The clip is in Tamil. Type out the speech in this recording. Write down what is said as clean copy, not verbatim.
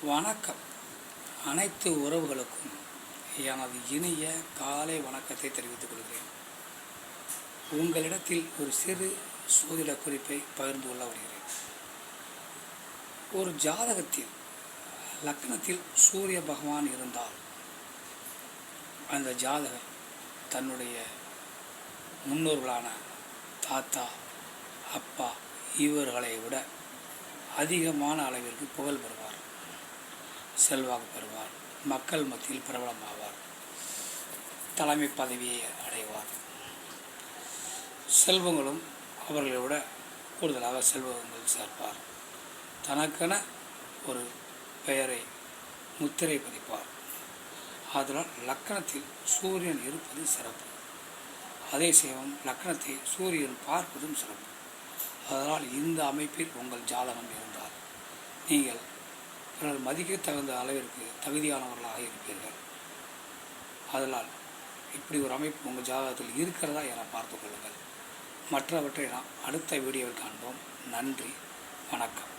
வணக்கம். அனைத்து உறவுகளுக்கும் எனது இனிய காலை வணக்கத்தை தெரிவித்துக் கொள்கிறேன். உங்களிடத்தில் ஒரு சிறு சோதிட குறிப்பை பகிர்ந்து கொள்ள வருகிறேன். ஒரு ஜாதகத்தில் லக்னத்தில் சூரிய பகவான் இருந்தால் அந்த ஜாதகர் தன்னுடைய முன்னோர்களான தாத்தா, அப்பா இவர்களை விட அதிகமான அளவிற்கு புகழ் பெறுவார், செல்வாக்கு பெறுவார், மக்கள் மத்தியில் பிரபலமாவார், தலைமை பதவியை அடைவார். செல்வங்களும் அவர்களை விட கூடுதலாக செல்வங்கள் சேர்ப்பார். தனக்கென ஒரு பெயரை முத்திரை பதிப்பார். அதனால் லக்கணத்தில் சூரியன் இருப்பது சிறப்பு. அதே சமயம் லக்கணத்தை சூரியன் பார்ப்பதும் சிறப்பு. அதனால் இந்த அமைப்பில் உங்கள் ஜாதகம் இருந்தால் நீங்கள் பிறர் மதிக்க தகுந்த அளவிற்கு தகுதியானவர்களாக இருப்பீர்கள். அதனால் இப்படி ஒரு அமைப்பு உங்கள் ஜாதகத்தில் இருக்கிறதா என பார்த்து கொள்ளுங்கள். மற்றவற்றை நாம் அடுத்த வீடியோவில் காண்போம். நன்றி, வணக்கம்.